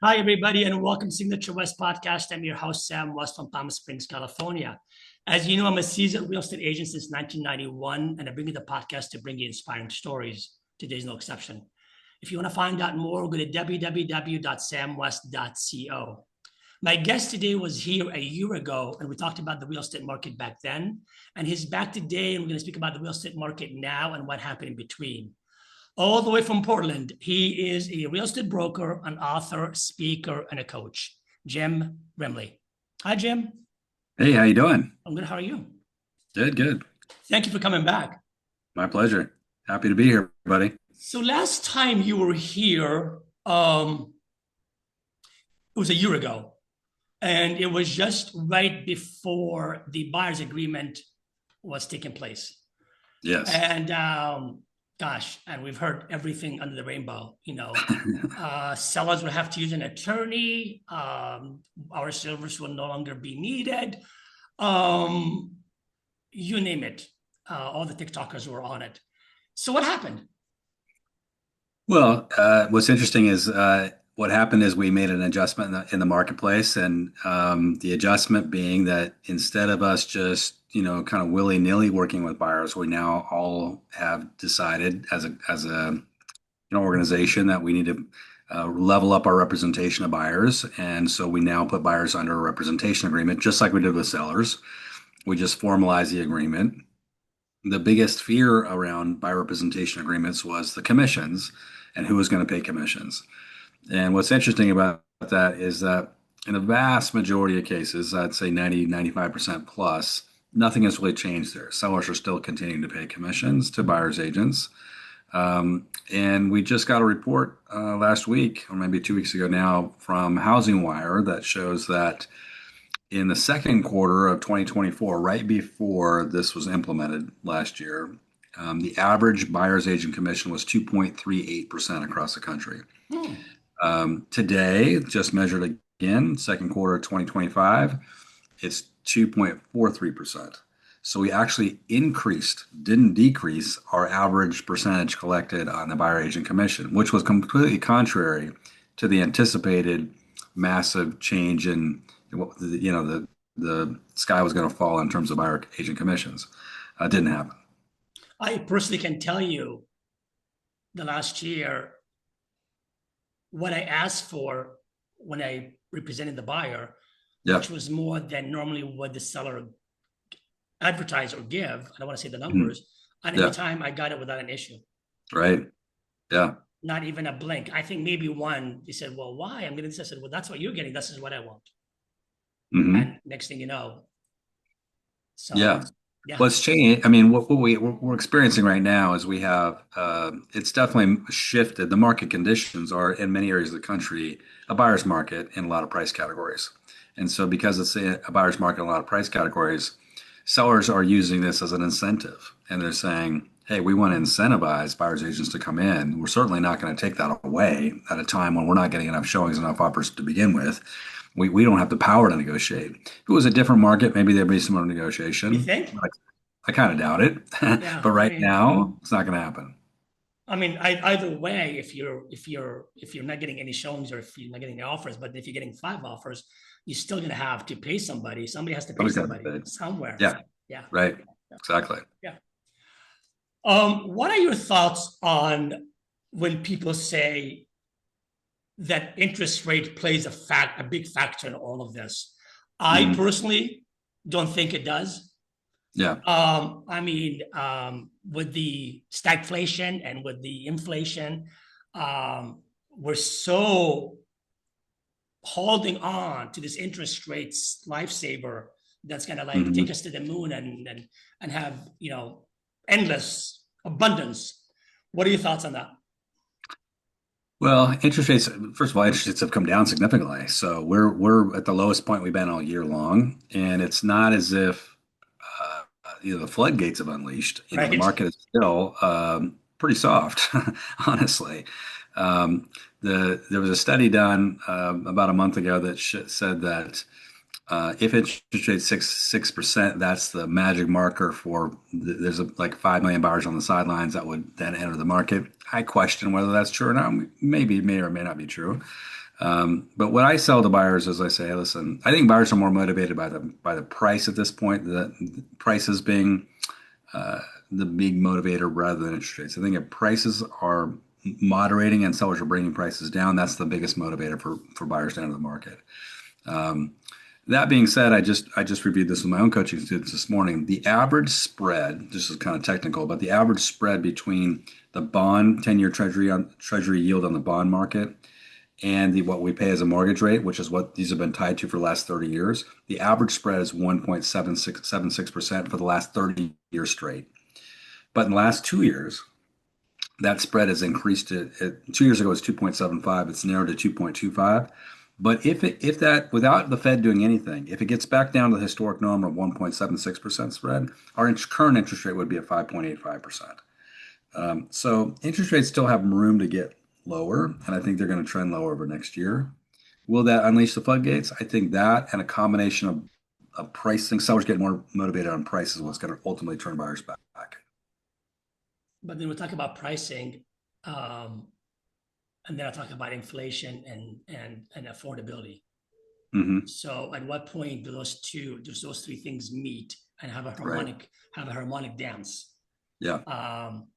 Hi, everybody, and welcome to Signature West Podcast. I'm your host, Sam West from Palm Springs, California. As you know, I'm a seasoned real estate agent since 1991, and I bring you the podcast to bring you inspiring stories. Today's no exception. If you want to find out more, go to www.samwest.co. My guest today was here a year ago, and we talked about the real estate market back then. And he's back today, and we're going to speak about the real estate market now and what happened in between all the way from Portland. He is a real estate broker, an author, speaker, and a coach. Jim Remley. Hi, Jim. Hey, how you doing? I'm good. How are you? Good, good. Thank you for coming back. My pleasure. Happy to be here, buddy. So last time you were here, it was a year ago, and it was just right before the buyer's agreement was taking place. Yes. And gosh, and we've heard everything under the rainbow. Sellers will have to use an attorney. Our service will no longer be needed. You name it. All the TikTokers were on it. So what happened? Well, what's interesting is what happened is we made an adjustment in the marketplace, and the adjustment being that instead of us just kind of willy-nilly working with buyers, we now all have decided as an organization that we need to level up our representation of buyers, and so we now put buyers under a representation agreement, just like we did with sellers. We just formalized the agreement. The biggest fear around buyer representation agreements was the commissions and who was going to pay commissions. And what's interesting about that is that in the vast majority of cases, I'd say 95% plus, nothing has really changed there. Sellers are still continuing to pay commissions to buyers agents. And we just got a report last week, or maybe 2 weeks ago now, from Housing Wire that shows that in the second quarter of 2024, right before this was implemented last year, the average buyer's agent commission was 2.38% across the country. Today, just measured again, second quarter of 2025, it's 2.43%. So we actually increased, didn't decrease, our average percentage collected on the buyer agent commission, which was completely contrary to the anticipated massive change in the sky was going to fall in terms of buyer agent commissions. Didn't happen. I personally can tell you the last year, what I asked for when I represented the buyer, Yeah. which was more than normally what the seller advertise or give. I don't want to say the Mhm. numbers. And Yeah. every time I got it without an issue. Right. Yeah. Not even a blink. I think maybe one, he said, well, why? I'm getting this. I said, well, that's what you're getting. This is what I want. Hmm. And next thing you know, so Yeah. yeah. What's changed? I mean, what we're experiencing right now is we have it's definitely shifted. The market conditions are in many areas of the country a buyer's market in a lot of price categories, and so because it's a buyer's market in a lot of price categories, sellers are using this as an incentive, and they're saying, "Hey, we want to incentivize buyers agents to come in. We're certainly not going to take that away at a time when we're not getting enough showings, enough offers to begin with." We don't have the power to negotiate. If it was a different market, maybe there'd be some more You negotiation. think? I kind of doubt it, Yeah. but right now it's not going to happen. Either way, if you're not getting any showings or if you're not getting any offers, but if you're getting five offers, you're still gonna have to pay somebody. Somebody has to pay Always got to be somebody paid. somewhere. Yeah, Yeah. right. Yeah. Exactly. Yeah. What are your thoughts on when people say that interest rate plays a big factor in all of this? I Mhm. personally don't think it does. Yeah. With the stagflation and with the inflation, we're so holding on to this interest rates lifesaver that's gonna like take Hmm. us to the moon and have endless abundance. What are your thoughts on that? Well, interest rates, first of all, interest rates have come down significantly. So we're at the lowest point we've been all year long. And it's not as if the floodgates have unleashed. The Right. market is still pretty soft, honestly. There was a study done about a month ago that said that if interest rate 6%, that's the magic marker for there's like 5 million buyers on the sidelines that would then enter the market. I question whether that's true or not. Maybe it may or may not be true. But what I sell to buyers is I say, hey, listen, I think buyers are more motivated by the price at this point. The prices being uh, the big motivator rather than interest rates. I think if prices are moderating and sellers are bringing prices down, that's the biggest motivator for buyers to enter the market. Um, that being said, I just reviewed this with my own coaching students this morning. The average spread, this is kind of technical, but the average spread between the bond 10-year treasury yield on the bond market and what we pay as a mortgage rate, which is what these have been tied to for the last 30 years, the average spread is 1.76% for the last 30 years straight. But in the last 2 years, that spread has increased to 2 years ago it was 2.75. It's narrowed to 2.25. But if that without the Fed doing anything, if it gets back down to the historic norm of 1.76% spread, our current interest rate would be at 5.85%. So interest rates still have room to get lower, and I think they're going to trend lower over next year. Will that unleash the floodgates? I think that and a combination of pricing, sellers get more motivated on prices is what's going to ultimately turn buyers back. But then we talk about pricing, um, and then I talk about inflation and affordability. Hmm. So at what point do those three things meet and Right. have a harmonic dance? Yeah. Um,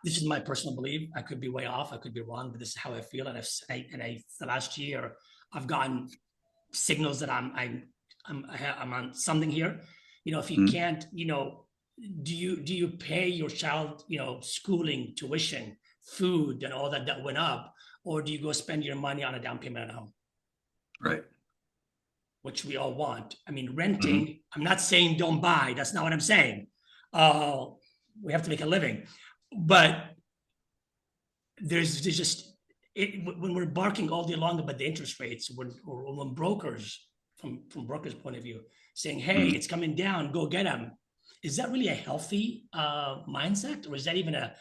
this is my personal belief. I could be way off. I could be wrong, but this is how I feel. The last year I've gotten signals that I'm on something here. If you Mhm. can't, do you pay your child, schooling, tuition, food, and all that went up, or do you go spend your money on a down payment at home, Right. which we all want? I mean, Hmm. renting. I'm not saying don't buy. That's not what I'm saying. Uh, we have to make a living, but there's just when we're barking all day long about the interest rates, when brokers, from brokers' point of view, saying, "Hey, Hmm. it's coming down, go get them," is that really a healthy mindset, or is that even a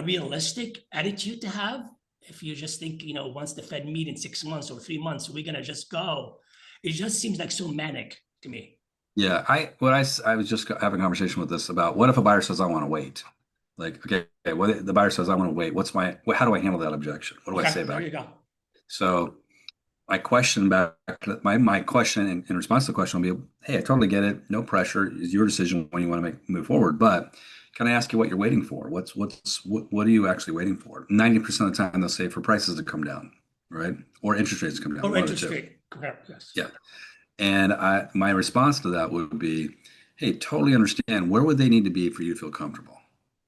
realistic attitude to have? If you just think, once the Fed meet in 6 months or 3 months, we're gonna just go. It just seems like so manic to me. Yeah. I was just having a conversation with this about what if a buyer says I want to wait? Like, okay, what the buyer says I want to wait. How do I handle that objection? What do I Okay, say there back? you go. So my question back, my question in response to the question will be, hey, I totally get it. No pressure. It's your decision when you want to move forward. But can I ask you what you're waiting for? What are you actually waiting for? 90% of the time they'll say for prices to come down, right? Or interest rates to come down, Or one of the interest two. rate, correct? Yes. Yeah. And my response to that would be, hey, totally understand where would they need to be for you to feel comfortable?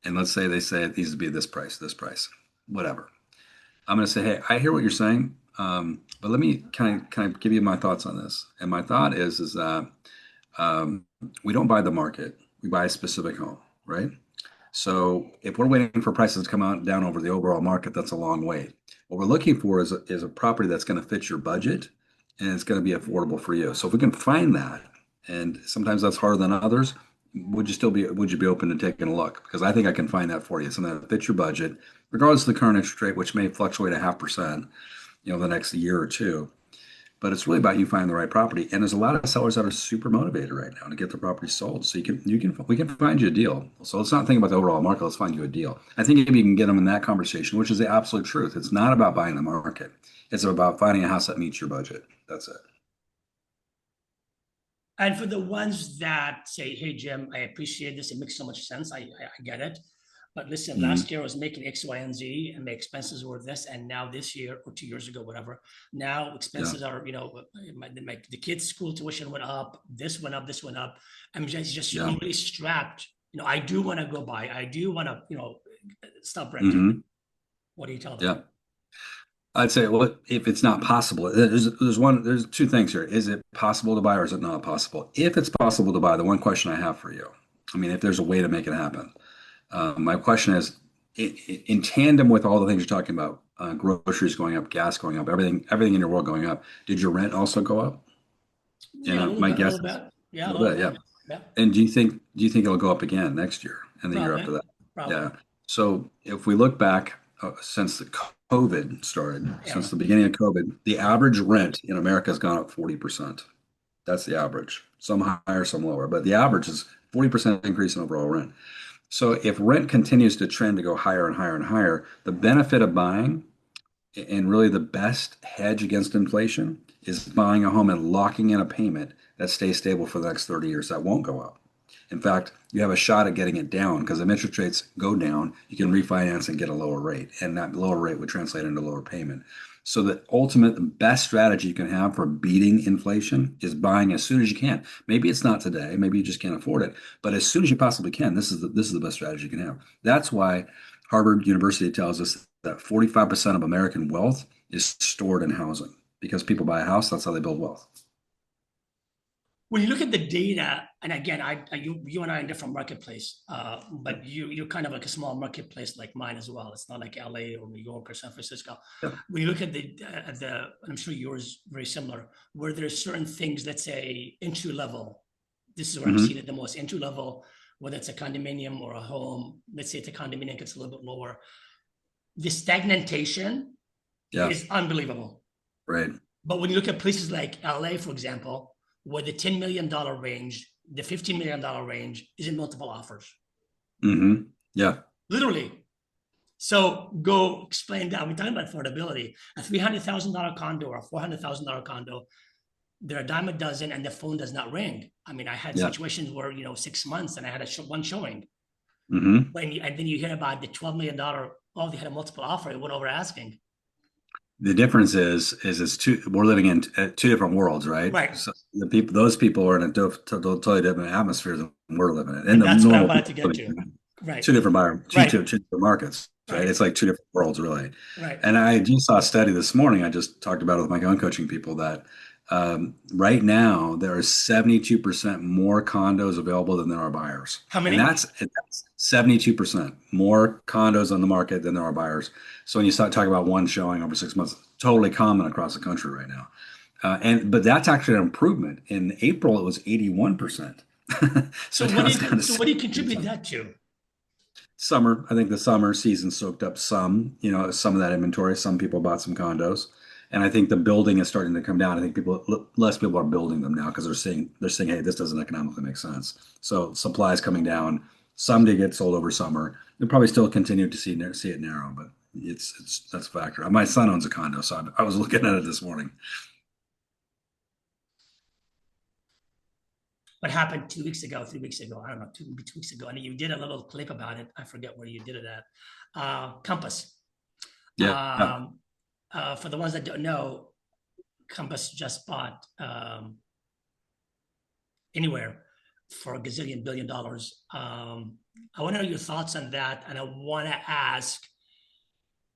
And let's say they say it needs to be this price, whatever. I'm going to say, hey, I hear what you're saying, but let me kind of give you my thoughts on this. And my thought is that um, we don't buy the market; we buy a specific home, right? So if we're waiting for prices to come out down over the overall market, that's a long wait. What we're looking for is a property that's going to fit your budget and it's going to be affordable for you. So if we can find that, and sometimes that's harder than others, would you be open to taking a look? Because I think I can find that for you, something that fits your budget, regardless of the current interest rate, which may fluctuate 0.5%, the next year or two. But it's really about you finding the right property. And there's a lot of sellers that are super motivated right now to get the property sold. So we can find you a deal. So let's not think about the overall market. Let's find you a deal. I think if you can get them in that conversation, which is the absolute truth, it's not about buying the market. It's about finding a house that meets your budget. That's it. And for the ones that say, "Hey, Jim, I appreciate this. It makes so much sense. I get it. But listen, last Hmm. year I was making X, Y, and Z, and my expenses were this. And now this year or 2 years ago, whatever, now Yeah. expenses are, the kids' school tuition went up. This went up. This went up. Yeah. I'm really strapped. I do want to go buy. I do want to, stop renting. Hmm. What do you tell them? Yeah. I'd say, well, if it's not possible, there's two things here. Is it possible to buy or is it not possible? If it's possible to buy, the one question I have for you, I mean, if there's a way to make it happen, my question is, in tandem with all the things you're talking about, groceries going up, gas going up, everything in your world going up, did your rent also go up? And Yeah, a little my bit, a guess little is bit. Yeah, a a little little bit, yeah. bit. Yeah, And do you think it'll go up again next year and the year after probably, that? probably. Yeah. So if we look back since the COVID started, since Yeah. the beginning of COVID, the average rent in America has gone up 40%. That's the average. Some higher, some lower, but the average is 40% increase in overall rent. So if rent continues to trend to go higher and higher and higher, the benefit of buying And really, the best hedge against inflation is buying a home and locking in a payment that stays stable for the next 30 years. That won't go up. In fact, you have a shot at getting it down because if interest rates go down, you can refinance and get a lower rate. And that lower rate would translate into lower payment. So the ultimate, the best strategy you can have for beating inflation is buying as soon as you can. Maybe it's not today, maybe you just can't afford it, but as soon as you possibly can, this is the best strategy you can have. That's why Harvard University tells us that 45% of American wealth is stored in housing because people buy a house, that's how they build wealth. When you look at the data, and again, you and I are in different marketplace, but you're kind of like a small marketplace like mine as well. It's not like LA or New York or San Francisco. Yeah. When you look at I'm sure yours very similar, where there's certain things, let's say entry level. This is where I'm seeing Hmm. it the most, entry level, whether it's a condominium or a home. Let's say it's a condominium, it's a little bit lower. The stagnation Yeah. is unbelievable. Right. But when you look at places like LA, for example, where the $10 million range, the $15 million range is in multiple offers, Hmm. Yeah. literally. So go explain that. We're talking about affordability. A $300,000 condo or a $400,000 condo, they're a dime a dozen and the phone does not ring. I mean, I had Yeah. situations where, 6 months and I had one showing. Hmm. And then you hear about the $12 million, oh, they had a multiple offer, it went over asking. The difference is it's two. We're living in two different worlds, right? Right. So those people are in a totally different atmosphere than we're living in. And And the that's what I'm normal about to people get living to. in Right. two different Right. two different markets, right? Right. It's like two different worlds, really. Right. And I just saw a study this morning. I just talked about it with my own coaching people that right now there are 72% more condos available than there are buyers, How and many? that's 72% more condos on the market than there are buyers. So when you start talking about one showing over 6 months, totally common across the country right now. But that's actually an improvement. In April, it was 81%. So now it's kind of So what do you contribute 60%. that to? Summer, I think the summer season soaked up some of that inventory. Some people bought some condos, and I think the building is starting to come down. I think less people are building them now because they're saying, hey, this doesn't economically make sense. So supply is coming down. Some did get sold over summer. You'll probably still continue to see it narrow, but it's that's a factor. My son owns a condo, so I was looking at it this morning. What happened 2 weeks ago, 3 weeks ago? I don't know, maybe 2 weeks ago. And you did a little clip about it. I forget where you did it at. Compass. Yeah, For the ones that don't know, Compass just bought Anywhere for a gazillion billion dollars. I want to know your thoughts on that. And I want to ask,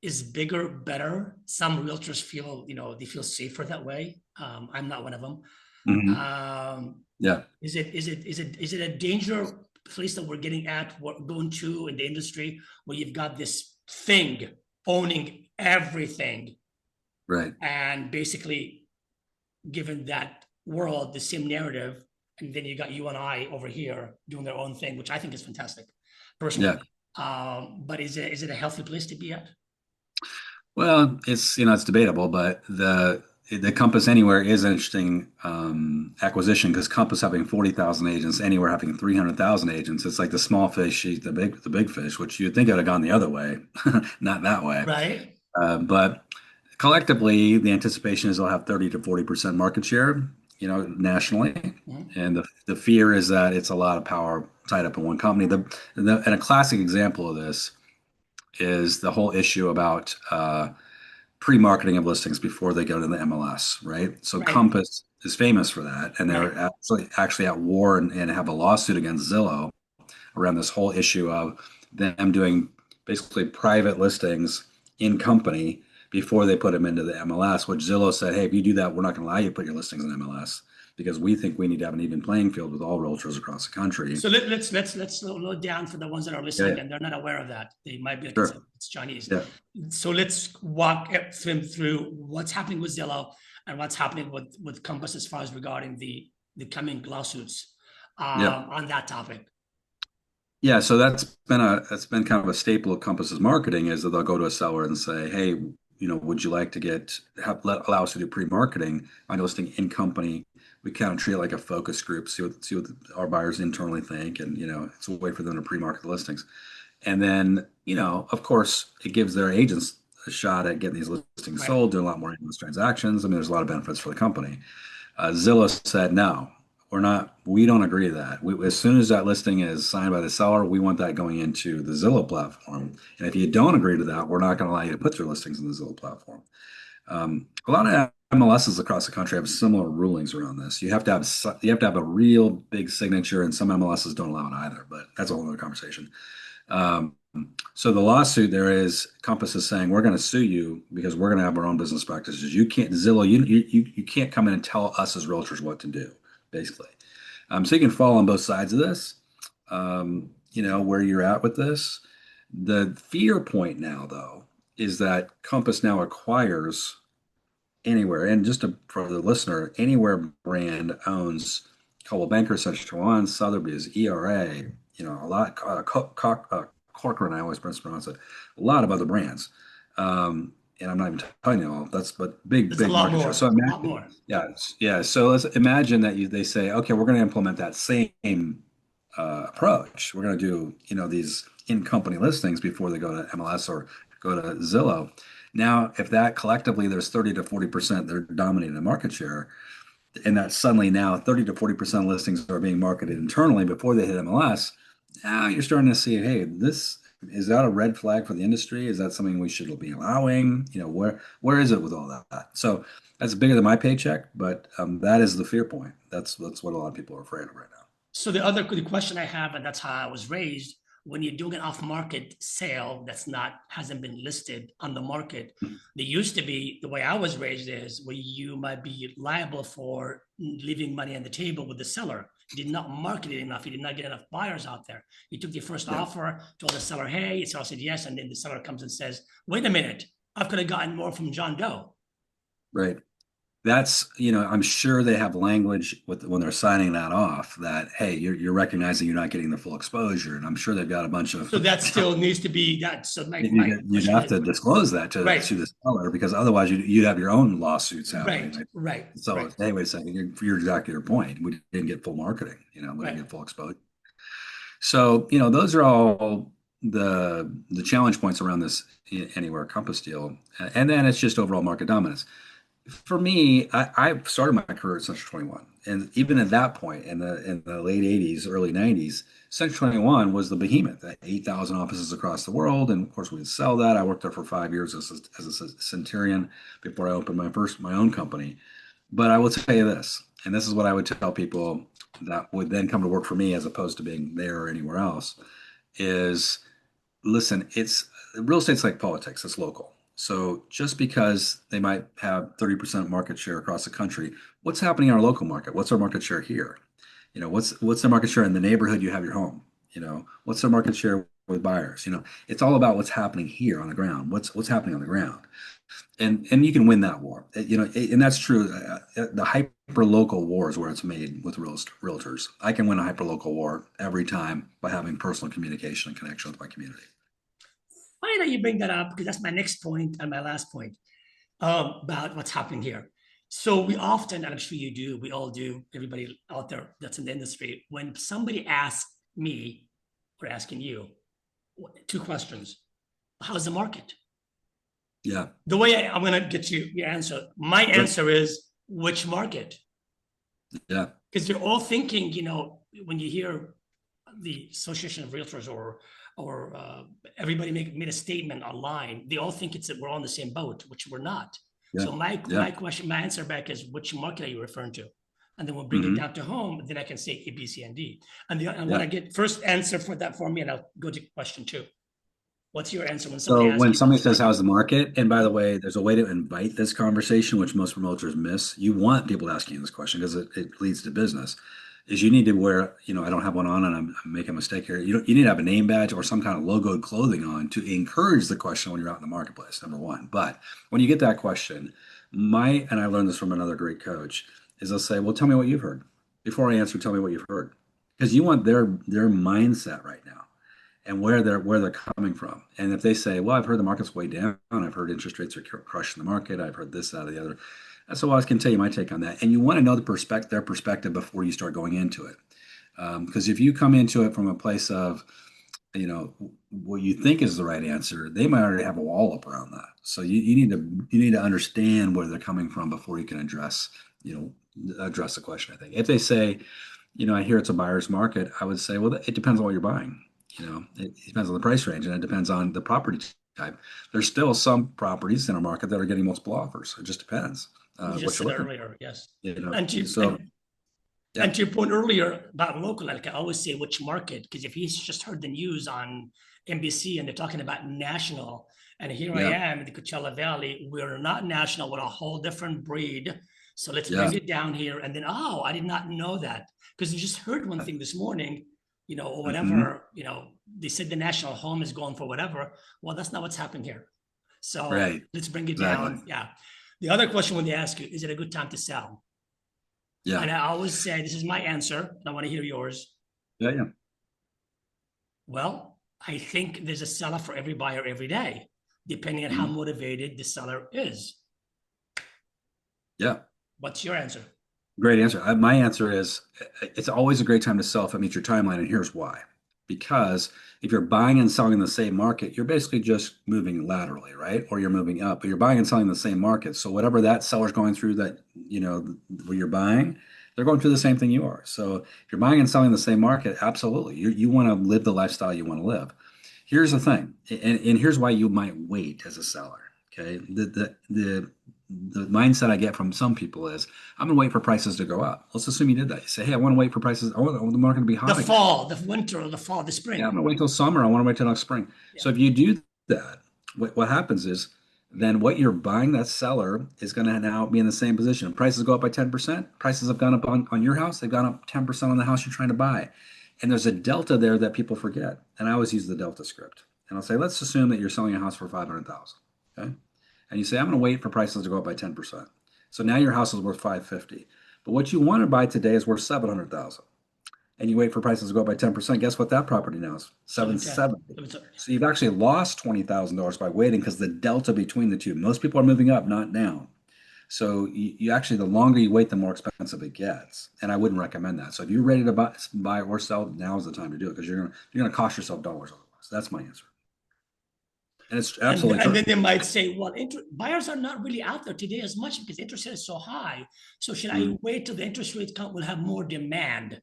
is bigger better? Some realtors feel, they feel safer that way. I'm not one of them. hmm Um, yeah, is it a danger place that we're getting at, what going to in the industry where you've got this thing owning everything right. and basically given that world the same narrative, and then you got you and I over here doing their own thing, which I think is fantastic, Yeah. personally. But is it a healthy place to be at? Well, it's debatable, but the Compass Anywhere is an interesting acquisition because Compass having 40,000 agents, Anywhere having 300,000 agents, it's like the small fish eat the big fish, which you'd think it would have gone the other way, not that way. Right. But collectively, the anticipation is they'll have 30 to 40% market share, nationally. Mhm. And the fear is that it's a lot of power tied up in one company. And a classic example of this is the whole issue about pre-marketing of listings before they go to the MLS, right? So Right. Compass is famous for that, and Right. they're actually at war and have a lawsuit against Zillow around this whole issue of them doing basically private listings in company before they put them into the MLS, which Zillow said, hey, if you do that, we're not going to allow you to put your listings in MLS because we think we need to have an even playing field with all realtors across the country. So let's slow down for the ones that are Yeah, listening yeah, and they're not aware of that. They might be like sure. it's Chinese. Yeah, So let's walk them through what's happening with Zillow and what's happening with Compass as far as regarding the coming lawsuits yeah. on that topic. Yeah, so that's been kind of a staple of Compass's marketing is that they'll go to a seller and say, "Hey, would you like to allow us to do pre-marketing on your listing in company? We kind of treat it like a focus group, see what our buyers internally think, and it's a way for them to pre-market the listings. And then, of course, it gives their agents a shot at getting these listings Right. sold, doing a lot more endless transactions. I mean, there's a lot of benefits for the company. Zillow said, no, we don't agree to that. As soon as that listing is signed by the seller, we want that going into the Zillow platform. And if you don't agree to that, we're not going to allow you to put your listings in the Zillow platform. A lot of MLSs across the country have similar rulings around this. You have to have a real big signature, and some MLSs don't allow it either. But that's a whole other conversation. Um, so the lawsuit there is Compass is saying we're going to sue you because we're going to have our own business practices. You can't Zillow, you can't come in and tell us as realtors what to do, basically. So you can fall on both sides of this. Where you're at with this. The fear point now, though, is that Compass now acquires anywhere. And for the listener, anywhere brand owns Coldwell Banker, Century 21, Sotheby's, ERA, a lot, Corcoran, I always mispronounce it, a lot of other brands. And I'm not even telling you all that's, but big, There's a big lot market share. more, So a lot imagine, more. yeah, yeah. So let's imagine that they say, okay, we're going to implement that same approach. We're going to do, these in-company listings before they go to MLS or go to Zillow. Now, if that collectively there's 30 to 40%, they're dominating the market share, and that suddenly now 30 to 40% of listings are being marketed internally before they hit MLS. Now you're starting to see, hey, this is that a red flag for the industry? Is that something we should be allowing? Where is it with all that? So that's bigger than my paycheck, but that is the fear point. That's what a lot of people are afraid of right now. So the question I have, and that's how I was raised, when you're doing an off-market sale that's not hasn't been listed on the market, there used to be the way I was raised is where you might be liable for leaving money on the table with the seller. You did not market it enough. You did not get enough buyers out there. You took the first Yeah, offer, told the seller, hey, the seller said yes, and then the seller comes and says, wait a minute, I could have gotten more from John Doe. right. I'm sure they have language when they're signing that off that, hey, you're recognizing you're not getting the full exposure. And I'm sure they've got a bunch of, So that still needs to be that. So my you'd question have is, to disclose that right, to the seller because otherwise you'd have your own lawsuits happening. right, right, So, right, hey, wait a second, you're exactly your point. We didn't get full marketing, we didn't right. get full exposure. So, those are all the challenge points around this Anywhere Compass deal. And then it's just overall market dominance. For me, I started my career at Century 21, and even at that point, in the late 80s, early 90s, Century 21 was the behemoth. 8,000 offices across the world, and of course, we'd sell that. I worked there for 5 years as a centurion before I opened my own company. But I will tell you this, and this is what I would tell people that would then come to work for me as opposed to being there or anywhere else, is listen, it's real estate's like politics, it's local. So just because they might have 30% market share across the country, what's happening in our local market? What's our market share here? What's the market share in the neighborhood you have your home? What's their market share with buyers? It's all about what's happening here on the ground. What's happening on the ground, and you can win that war. And that's true. The hyper local war is where it's made with realtors. I can win a hyper local war every time by having personal communication and connection with my community. Funny that you bring that up because that's my next point and my last point about what's happening here. So we often, and I'm sure you do, we all do, everybody out there that's in the industry, when somebody asks me or asking you two questions, how's the market? Yeah. The way I'm going to get you your answer, my Sure. answer is which market? Yeah. Because you're all thinking, when you hear the Association of Realtors or everybody made a statement online, they all think it's that we're all in the same boat, which we're not. Yeah. So my Yeah. my answer back is which market are you referring to? And then we'll bring it Hmm. down to home. Then I can say A, B, C, and D. And I want Yeah. to get first answer for that for me, and I'll go to question two. What's your answer when somebody So asks when you how's somebody the says, market? how's the market? And by the way, there's a way to invite this conversation, which most promoters miss. You want people asking you this question because it leads to business. Is you need to wear, I don't have one on and I'm making a mistake here. You need to have a name badge or some kind of logoed clothing on to encourage the question when you're out in the marketplace, number one. But when you get that question, and I learned this from another great coach, is they'll say, well, tell me what you've heard. Before I answer, tell me what you've heard. Because you want their mindset right now and where they're coming from. And if they say, "Well, I've heard the market's way down. I've heard interest rates are crushing the market. I've heard this, that, or the other," so I can tell you my take on that. And you want to know their perspective before you start going into it, because if you come into it from a place of what you think is the right answer, they might already have a wall up around that. So you need to understand where they're coming from before you can address the question. I think if they say, I hear it's a buyer's market, I would say, well, it depends on what you're buying. It depends on the price range and it depends on the property type. There's still some properties in a market that are getting multiple offers. It just depends We just what you're said looking earlier, yes. for. And to So yeah, and to your point earlier about local, like I always say, which market? Because if he's just heard the news on NBC and they're talking about national, and here I yeah, am in the Coachella Valley, we're not national, we're a whole different breed. So let's yeah, bring it down here. And then, oh, I did not know that because you just heard one thing this morning, or hmm, whatever, they said the national home is going for whatever. Well, that's not what's happening here. So right, let's bring it exactly, down. Yeah. The other question when they ask you, is it a good time to sell? yeah, And I always say, this is my answer, and I want to hear yours. yeah, yeah. Well, I think there's a seller for every buyer every day, depending on how Mhm. motivated the seller is. Yeah. What's your answer? Great answer. My answer is it's always a great time to sell if it meets your timeline, and here's why. Because if you're buying and selling in the same market, you're basically just moving laterally, right? Or you're moving up, but you're buying and selling in the same market. So whatever that seller's going through where you're buying, they're going through the same thing you are. So if you're buying and selling in the same market, absolutely. You want to live the lifestyle you want to live. Here's the thing, and here's why you might wait as a seller. Okay. The mindset I get from some people is I'm gonna wait for prices to go up. Let's assume you did that. You say, hey, I want to wait for prices. I want the market to be The hot again. fall, the winter, or the fall, the Yeah, I'm spring. gonna wait till summer. I want to wait till next spring. Yeah. So if you do that, what happens is then what you're buying, that seller is going to now be in the same position. If prices go up by 10%, prices have gone up on your house, they've gone up 10% on the house you're trying to buy. And there's a delta there that people forget. And I always use the delta script. And I'll say, let's assume that you're selling a house for 500,000. Okay. And you say, I'm going to wait for prices to go up by 10%. So now your house is worth 550. But what you want to buy today is worth 700,000, and you wait for prices to go up by 10%, guess what that property now is? 710. 770. So you've actually lost $20,000 by waiting because the delta between the two. Most people are moving up, not down. So you actually, the longer you wait, the more expensive it gets. And I wouldn't recommend that. So if you're ready to buy or sell, now is the time to do it because you're gonna cost yourself dollars otherwise. That's my answer. And it's And, absolutely and true. then they might say, well, buyers are not really out there today as much because interest rate is so high. So should I Mm-hmm. wait till the interest rates will have more demand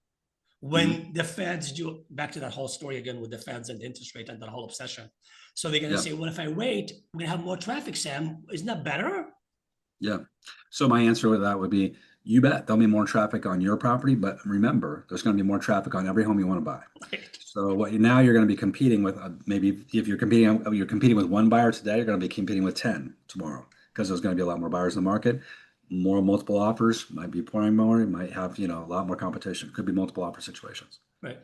Mm-hmm. when the Feds do, back to that whole story again with the Feds and the interest rate and that whole obsession. So they're going to Yeah. say, well, if I wait, we're going to have more traffic, Sam. Isn't that better? Yeah. So my answer with that would be, you bet there'll be more traffic on your property, but remember, there's going to be more traffic on every home you want to buy. Right. So now you're going to be competing with maybe if you're competing with one buyer today, you're going to be competing with 10 tomorrow because there's going to be a lot more buyers in the market, more multiple offers, might be pouring more, you might have a lot more competition. Could be multiple offer situations. Right.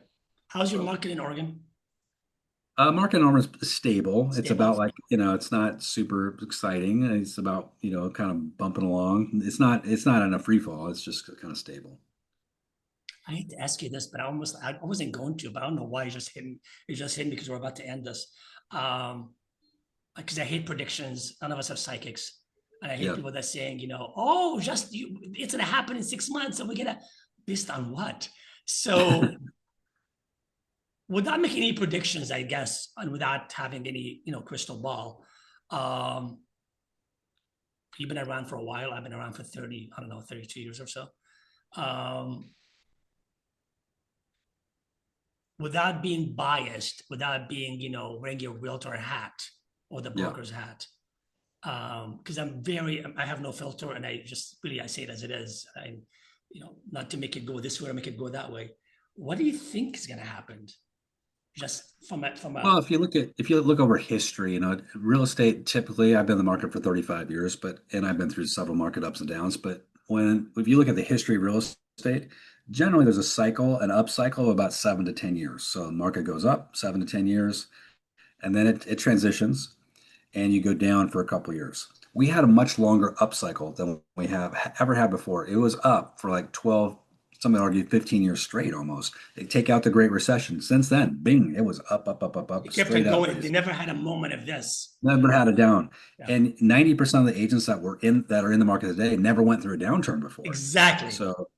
How's your So market in Oregon? market norm is stable. It's Stable? about like it's not super exciting. It's about kind of bumping along. It's not in a free fall. It's just kind of stable. I hate to ask you this, but I wasn't going to, but I don't know why you just hit me. You just hit me because we're about to end this. Because I hate predictions. None of us have psychics. And I hate Yeah. people that saying, oh, it's gonna happen in 6 months, and we're gonna based on what? So without making any predictions, I guess, and without having any, crystal ball, um, you've been around for a while. I've been around for 30, I don't know, 32 years or so. Um, without being biased, without being, wearing your realtor hat or the Yeah. broker's hat. Because I have no filter and I say it as it is. Not to make it go this way or make it go that way. What do you think is going to happen? Just from a Well, if you look over history, real estate typically, I've been in the market for 35 years, and I've been through several market ups and downs. But if you look at the history of real estate, generally there's a cycle, an up cycle of about 7 to 10 years. So the market goes up 7 to 10 years, and then it transitions, and you go down for a couple years. We had a much longer up cycle than we have ever had before. It was up for like 12, some would argue 15 years straight almost. They take out the Great Recession. Since then, bing, it was up, up, up, up, up, it kept straight on up. going. They never had a moment of this. Never had a down. Yeah, And 90% of the agents that are in the market today never went through a downturn before. exactly. So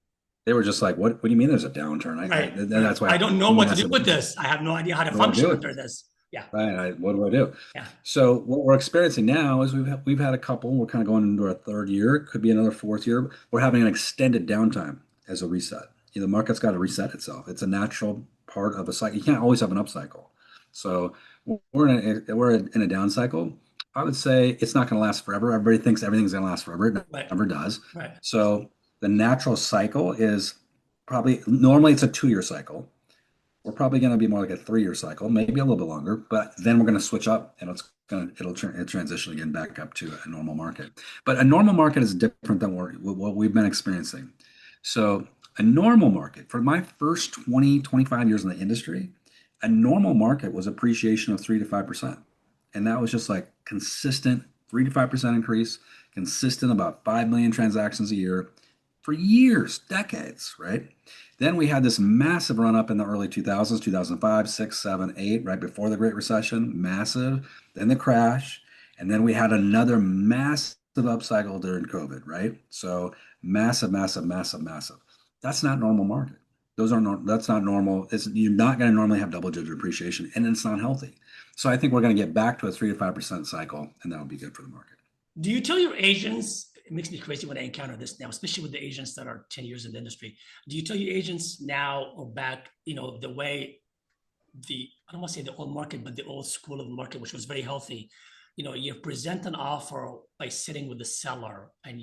They were just like, what do you mean there's a downturn? Right, right. That's why I I had don't know a what to do massive with interest. this. I have no idea how to What do I do function with under this? this. Yeah, Right. What do I do? yeah. So what we're experiencing now is we've had a couple. We're kind of going into our third year. Could be another fourth year. We're having an extended downtime as a reset. The market's got to reset itself. It's a natural part of a cycle. You can't always have an up cycle. So we're in a down cycle. I would say it's not going to last forever. Everybody thinks everything's going to last forever. It Right, never does. right. So the natural cycle is probably normally it's a 2 year cycle. We're probably going to be more like a 3 year cycle, maybe a little bit longer, but then we're going to switch up and it'll transition again back up to a normal market. But a normal market is different than what we've been experiencing. So a normal market for my first 20, 25 years in the industry, a normal market was appreciation of 3 to 5%. And that was just like consistent 3 to 5% increase, consistent about 5 million transactions a year for years, decades, right? Then we had this massive run up in the early 2000s, 2005, 6, 7, 8, right before the Great Recession, massive. Then the crash. And then we had another massive upcycle during COVID, right? So massive, massive, massive, massive. That's not normal market. That's not normal. You're not going to normally have double digit appreciation and it's not healthy. So I think we're going to get back to a 3 to 5% cycle and that'll be good for the market. Do you tell your agents, it makes me crazy when I encounter this now, especially with the agents that are 10 years in the industry. Do you tell your agents now or back, the way I don't want to say the old market, but the old school of the market, which was very healthy, you present an offer by sitting with the seller and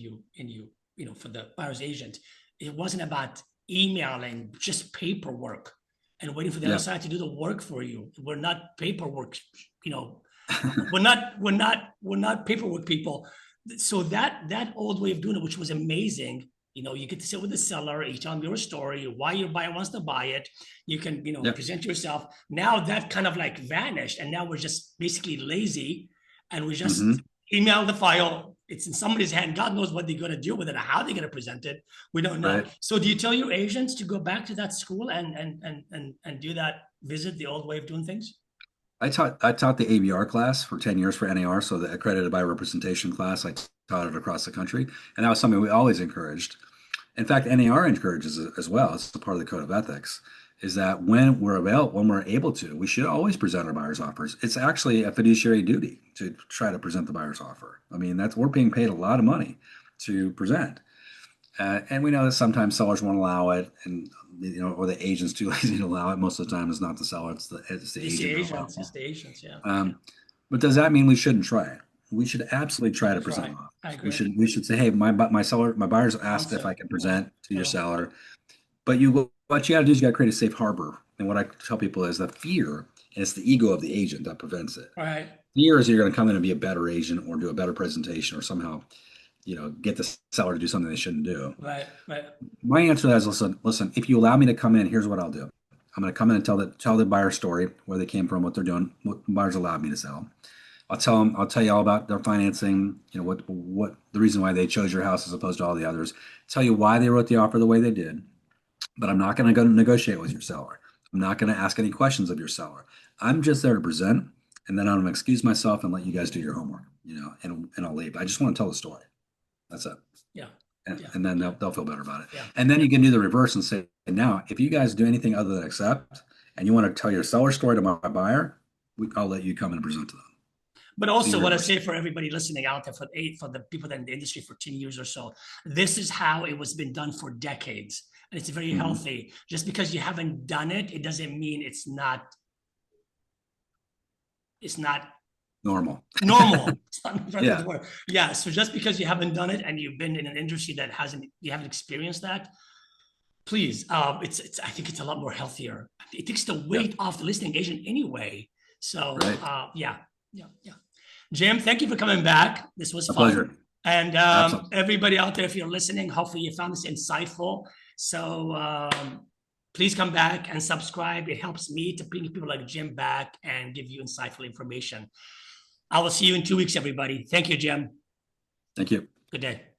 for the buyer's agent, it wasn't about emailing just paperwork and waiting for the other Yeah. side to do the work for you. We're not paperwork, you know, we're not paperwork people. So that old way of doing it, which was amazing, you get to sit with the seller, you tell them your story, why your buyer wants to buy it. You can, Yeah. present yourself. Now that kind of like vanished, and now we're just basically lazy, and we just Hmm. email the file. It's in somebody's hand. God knows what they're going to do with it, or how they're going to present it. We don't know. Right. So, do you tell your agents to go back to that school and do that? Visit the old way of doing things. I taught the ABR class for 10 years for NAR, so the accredited by representation class. I taught it across the country, and that was something we always encouraged. In fact, NAR encourages it as well. It's a part of the code of ethics. Is that when we're able to, we should always present our buyer's offers. It's actually a fiduciary duty to try to present the buyer's offer. I mean, we're being paid a lot of money to present. And we know that sometimes sellers won't allow it, and or the agent's too lazy to allow it. Most of the time, it's not the seller; it's the It's the agent that agents. allows It's it. the agents. Yeah. Yeah. But does that mean we shouldn't try it? We should absolutely try to That's present right. I offers. We agree. should we should say, hey, my buyer's asked if I Concept. can Yeah. present to your Yeah. seller. But what you got to do is you got to create a safe harbor. And what I tell people is that fear, and it's the ego of the agent that prevents it. All right. Fear is you're going to come in and be a better agent or do a better presentation or somehow, get the seller to do something they shouldn't do. Right. Right. My answer to that is listen, if you allow me to come in, here's what I'll do. I'm going to come in and tell the buyer story, where they came from, what they're doing, what buyers allowed me to sell. I'll tell you all about their financing, what the reason why they chose your house as opposed to all the others. Tell you why they wrote the offer the way they did, but I'm not going to go negotiate with your seller. I'm not going to ask any questions of your seller. I'm just there to present, and then I'm going to excuse myself and let you guys do your homework, and I'll leave. I just want to tell the story. That's it. Yeah. And, Yeah. and then they'll feel better about it. Yeah. And then you can do the reverse and say, now, if you guys do anything other than accept, and you want to tell your seller story to my buyer, I'll let you come and present to them. But So you also, what I reverse say it. for everybody listening out there, for the people that are in the industry for 10 years or so, this is how it was been done for decades, and it's very Mhm. healthy. Just because you haven't done it, it doesn't mean it's not Normal. normal. It's not the Yeah. word. Yeah. So just because you haven't done it and you've been in an industry that you haven't experienced that, please, it's I think it's a lot more healthier. It takes the Yeah. weight off the listing agent anyway. So Right. yeah, yeah, yeah. Jim, thank you for coming back. This was A fun. pleasure. And Absolutely. everybody out there, if you're listening, hopefully you found this insightful. So please come back and subscribe. It helps me to bring people like Jim back and give you insightful information. I will see you in 2 weeks, everybody. Thank you, Jim. Thank you. Good day.